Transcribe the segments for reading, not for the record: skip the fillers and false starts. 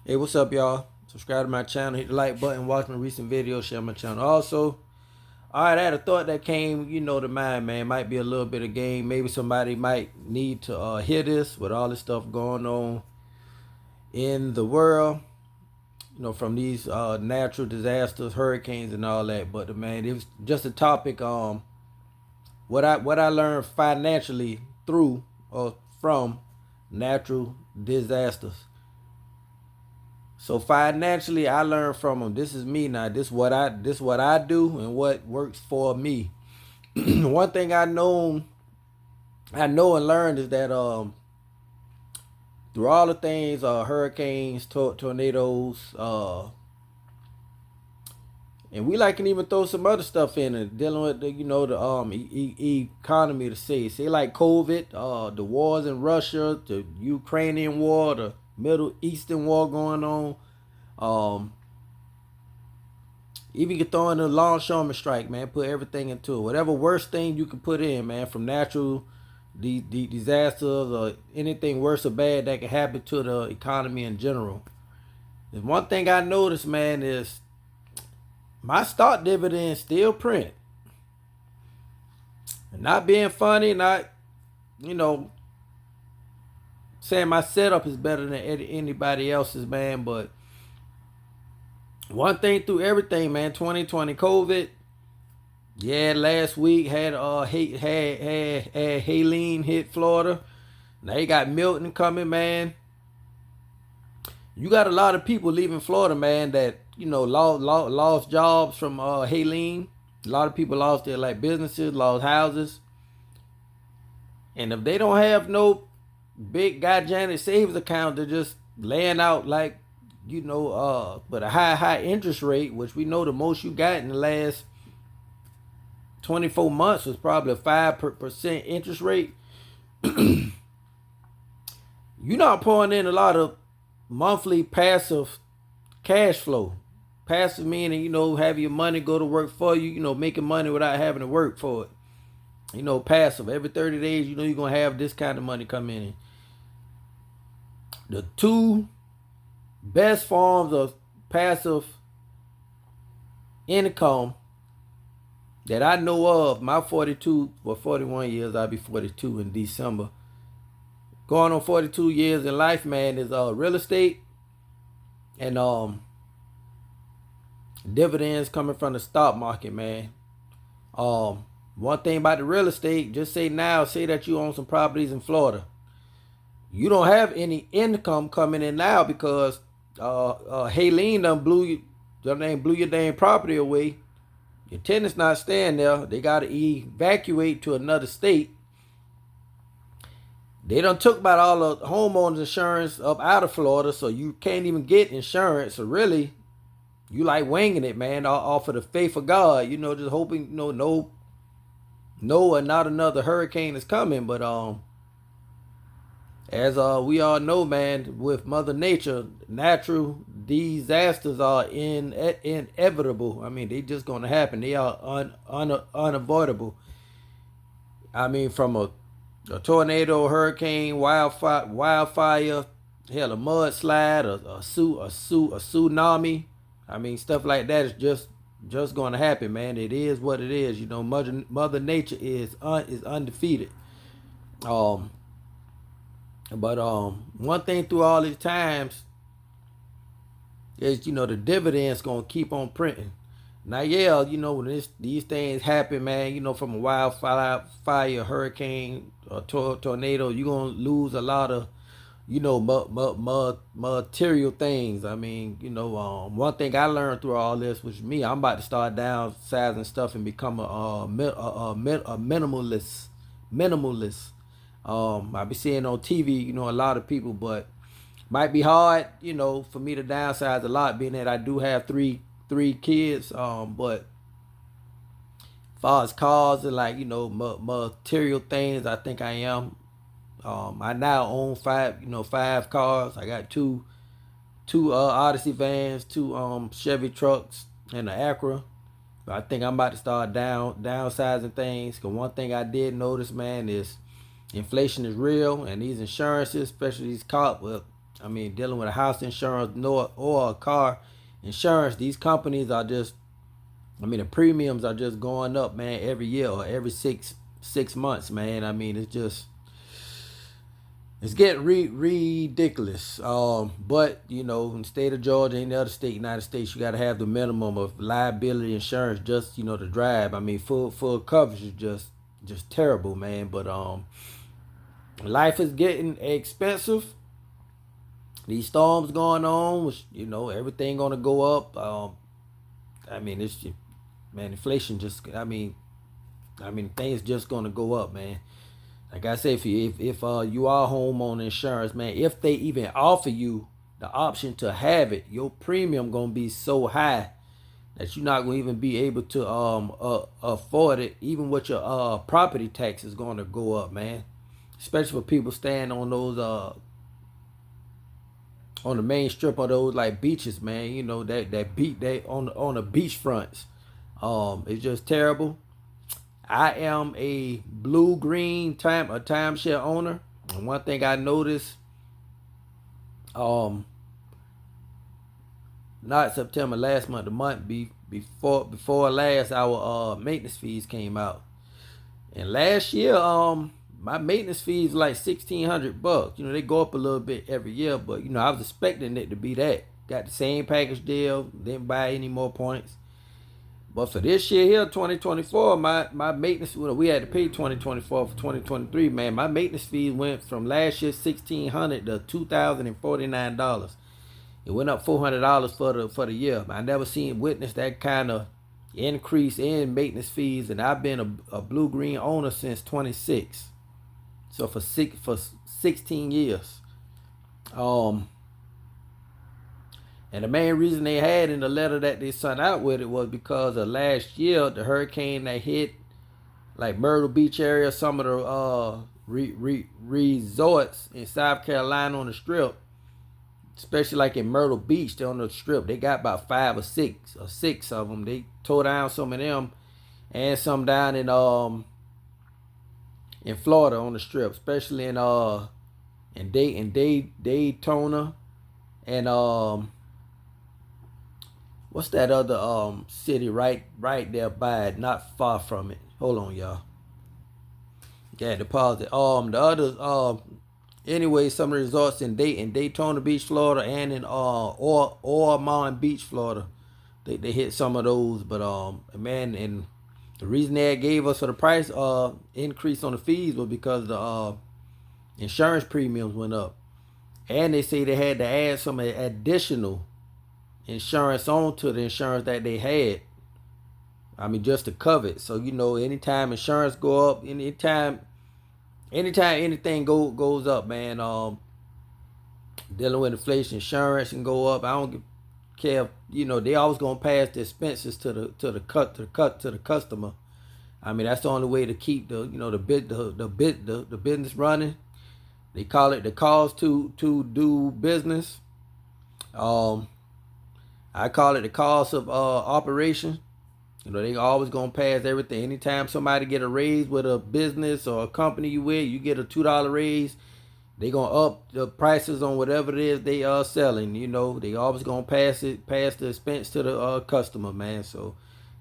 Hey, what's up, y'all? Subscribe to my channel, hit the like button, watch my recent videos, share my channel. Also, all right, I had a thought that came, to mind, man. Might be a little bit of game. Maybe somebody might need to hear this with all this stuff going on in the world, from these natural disasters, hurricanes, and all that. But man, it was just a topic. What I learned financially through or from natural disasters. So financially, I learned from them. This is me now. This what I do and what works for me. One thing I know and learned is that through all the things, hurricanes, tornadoes, and we like can even throw some other stuff in it, dealing with economy to say like COVID, the wars in Russia, the Ukrainian war, the Middle Eastern war going on. Um, Even you can throw in a longshoreman strike, man. Put everything into it. Whatever worst thing you can put in, man, from natural the disasters or anything worse or bad that can happen to the economy in general. And one thing I noticed, man, is my stock dividends still print. And not being funny, not, you know, saying my setup is better than anybody else's, man, but one thing through everything, man, 2020 COVID. Yeah, last week had Helene hit Florida. Now you got Milton coming, man. You got a lot of people leaving Florida, man, that lost jobs from Helene. A lot of people lost their businesses, lost houses, and if they don't have no big gigantic savings account, they're just laying out but a high interest rate, which we know the most you got in the last 24 months was probably a 5% interest rate. You're not pouring in a lot of monthly passive cash flow. Passive meaning, have your money go to work for you, making money without having to work for it. Passive. Every 30 days, you're going to have this kind of money come in. The two best forms of passive income that I know of, my 41 years, I'll be 42 in December. Going on 42 years in life, man, is real estate and dividends coming from the stock market, man. One thing about the real estate, just say that you own some properties in Florida. You don't have any income coming in now because Helene blew your damn property away. Your tenant's not staying there. They got to evacuate to another state. They done took about all the homeowners insurance up out of Florida, so you can't even get insurance. So really, you like winging it, man, off of the faith of God. Just hoping, no, and not another hurricane is coming. But as we all know, man, with Mother Nature, natural disasters are inevitable. I mean, they just gonna happen. They are unavoidable. I mean, from a tornado, hurricane, wildfire, hell, a mudslide, a tsunami. I mean, stuff like that is just going to happen, man. It is what it is. Mother Nature is undefeated. But one thing through all these times is the dividends gonna keep on printing. Now, yeah, when these things happen, man, from a wildfire, hurricane, or tornado, you're going to lose a lot of, material things. I mean, one thing I learned through all this was me. I'm about to start downsizing stuff and become a minimalist. Minimalist. I be seeing on TV, a lot of people, but might be hard, for me to downsize a lot, being that I do have three kids. But as far as cars and material things, I think I am. I now own five cars. I got two Odyssey vans, two Chevy trucks, and an Acura. But I think I'm about to start downsizing things. Cause one thing I did notice, man, is inflation is real, and these insurances, especially these cars, well, I mean, dealing with a house insurance or a car insurance, these companies are just, I mean, the premiums are just going up, man, every year or every six months, man. I mean, it's getting ridiculous. But you know, in the state of Georgia, any other state, United States, you got to have the minimum of liability insurance just to drive. I mean, full coverage is just terrible, man. But life is getting expensive. These storms going on, which, everything gonna go up. I mean, man, inflation just. I mean, things just gonna go up, man. Like I say, if you are home on insurance, man, if they even offer you the option to have it, your premium gonna be so high that you're not gonna even be able to afford it. Even with your property tax is gonna go up, man. Especially for people staying on those on the main strip of those like beaches, man. You know that beat they on the beach fronts. It's just terrible. I am a blue green a timeshare owner, and one thing I noticed, um, not September, last month, the month before last, our maintenance fees came out, and last year, my maintenance fees like $1,600. You know, they go up a little bit every year, but I was expecting it to be that. Got the same package deal, didn't buy any more points. But for this year here, 2024, my maintenance, we had to pay 2024 for 2023, man. My maintenance fees went from last year's $1,600 to $2,049. It went up $400 for the year. I never witnessed that kind of increase in maintenance fees, and I've been a blue green owner since 26. So for 16 years. And the main reason they had in the letter that they sent out with it was because of last year, the hurricane that hit like Myrtle Beach area, some of the resorts in South Carolina on the Strip, especially like in Myrtle Beach, they're on the Strip. They got about 5 or 6 of them. They tore down some of them, and some down in Florida on the Strip, especially in Daytona, and what's that other city right there by it, not far from it? Hold on, y'all. Yeah, deposit. The others, anyway, some of the resorts in Daytona Beach, Florida, and in Ormond Beach, Florida, they hit some of those. But man, and the reason they gave us for the price increase on the fees was because the insurance premiums went up, and they say they had to add some additional insurance onto the insurance that they had. I mean, just to cover it. So anytime insurance go up, anytime anything goes up, man. Dealing with inflation, insurance can go up. I don't care. They always gonna pass the expenses to the customer. I mean, that's the only way to keep the business running. They call it the cost to do business. I call it the cost of operation. They always gonna pass everything. Anytime somebody get a raise with a business or a company you with, you get a $2 raise, they gonna up the prices on whatever it is they are selling. They always gonna pass the expense to the customer, man. And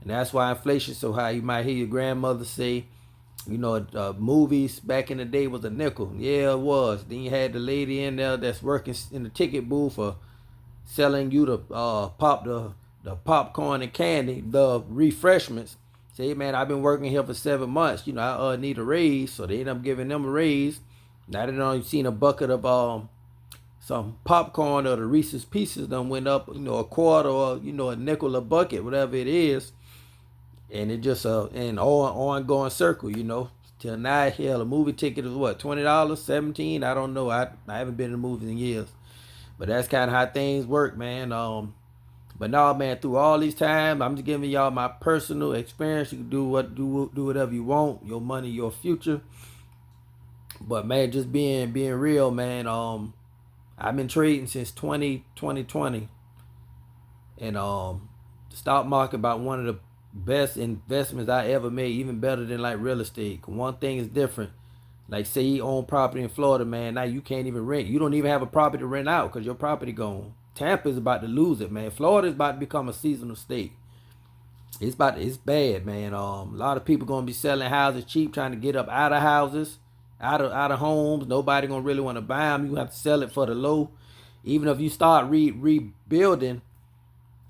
that's why inflation so high. You might hear your grandmother say, movies back in the day was a nickel. Yeah, it was. Then you had the lady in there that's working in the ticket booth for selling you the popcorn and candy, the refreshments. Say, man, I've been working here for 7 months. I need a raise. So they end up giving them a raise. Now they done seen a bucket of some popcorn or the Reese's Pieces done went up, a quarter or a nickel a bucket, whatever it is. And it just an ongoing circle, Till now, hell, a movie ticket is what, $20, $17? I don't know. I haven't been in the movies in years. But that's kind of how things work, man. But no, man, through all these times, I'm just giving y'all my personal experience. You can do whatever you want. Your money, your future. But man, just being real, man. I've been trading since 2020, and the stock market about one of the best investments I ever made, even better than like real estate. One thing is different. Like say you own property in Florida, man. Now you can't even rent. You don't even have a property to rent out because your property gone. Tampa's about to lose it, man. Florida's about to become a seasonal state. It's bad, man. A lot of people gonna be selling houses cheap, trying to get up out of houses, out of homes. Nobody gonna really want to buy them. You have to sell it for the low. Even if you start rebuilding,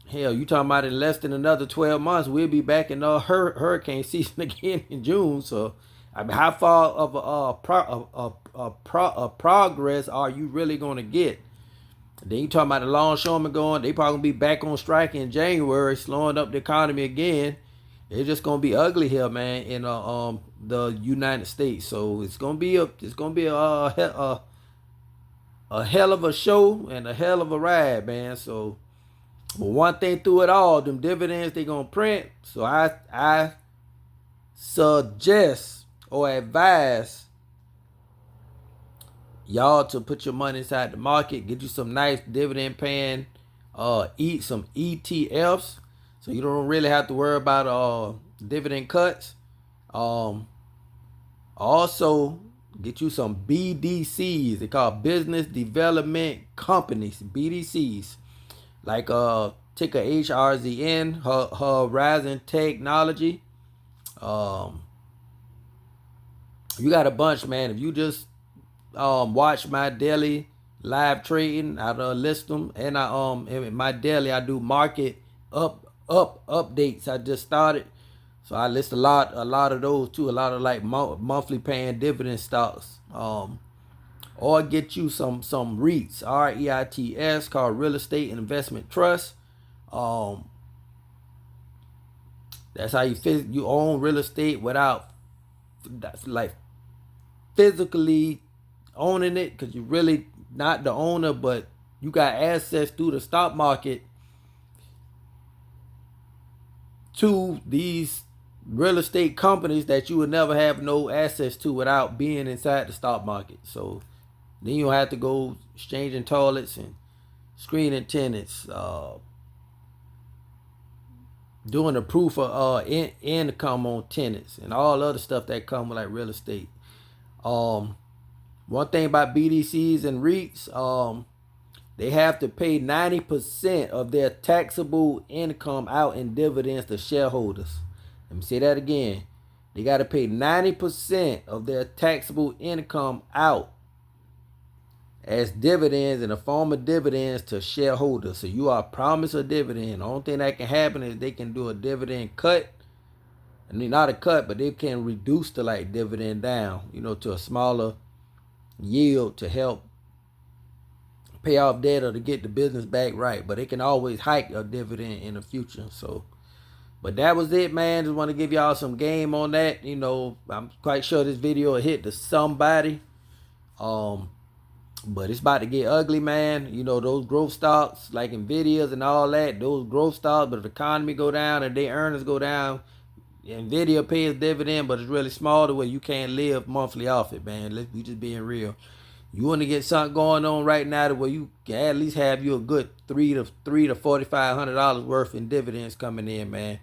hell, you talking about in less than another 12 months, we'll be back in hurricane season again in June. So, I mean, how far of a progress are you really gonna get? Then you talking about the longshoremen going, they probably gonna be back on strike in January, slowing up the economy again. It's just gonna be ugly here, man, in the United States. So it's gonna be a hell of a show and a hell of a ride, man. So, but one thing through it all, them dividends they gonna print. So I suggest or advise y'all to put your money inside the market, get you some nice dividend paying, eat some ETFs, so you don't really have to worry about dividend cuts. Also get you some BDCs. They call business development companies, BDCs, like ticker HRZN, Horizon Technology. You got a bunch, man. If you just watch my daily live trading, I list them, and in my daily I do market updates. I just started, so I list a lot of those too. A lot of like monthly paying dividend stocks. Or get you some REITs, REITs, called Real Estate Investment Trust. That's how you own real estate without like physically owning it, because you're really not the owner, but you got access through the stock market to these real estate companies that you would never have no access to without being inside the stock market. So then you have to go exchanging toilets and screening tenants, doing the proof of income on tenants and all other stuff that come with like real estate. One thing about BDCs and REITs, they have to pay 90% of their taxable income out in dividends to shareholders. Let me say that again. They got to pay 90% of their taxable income out as dividends, in the form of dividends, to shareholders. So you are promised a dividend. The only thing that can happen is they can do a dividend cut. I mean, not a cut, but they can reduce the like dividend down, to a smaller yield to help pay off debt or to get the business back right. But they can always hike a dividend in the future. So, but that was it, man. Just want to give y'all some game on that. I'm quite sure this video will hit to somebody. But it's about to get ugly, man. Those growth stocks like Nvidia's and all that, those growth stocks, but if the economy go down and their earnings go down, Nvidia pays dividend, but it's really small to where you can't live monthly off it, man. We just being real. You want to get something going on right now to where you can at least have you a good $300 to $4,500 worth in dividends coming in, man.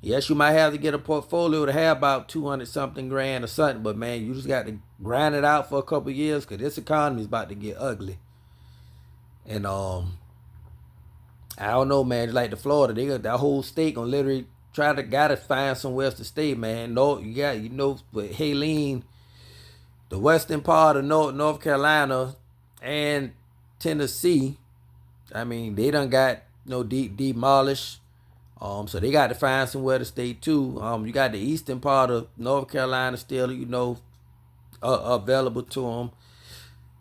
Yes, you might have to get a portfolio to have about 200 something grand or something, but man, you just got to grind it out for a couple of years, because this economy is about to get ugly. And I don't know, man. Just like the Florida, they got that whole state gonna literally gotta find somewhere else to stay, man. No, with Helene, the western part of North Carolina and Tennessee, I mean, they done got demolished. So they got to find somewhere to stay too. You got the eastern part of North Carolina still, available to them.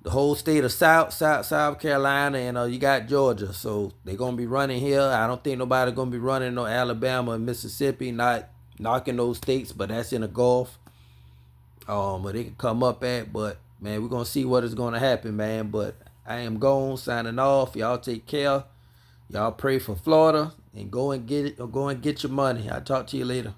The whole state of South Carolina, and you got Georgia. So they're gonna be running here. I don't think nobody's gonna be running no Alabama and Mississippi. Not knocking those states, but that's in the Gulf. But they can come up at. But man, we're gonna see what is gonna happen, man. But I am gone, signing off. Y'all take care. Y'all pray for Florida and go and get it, or go and get your money. I'll talk to you later.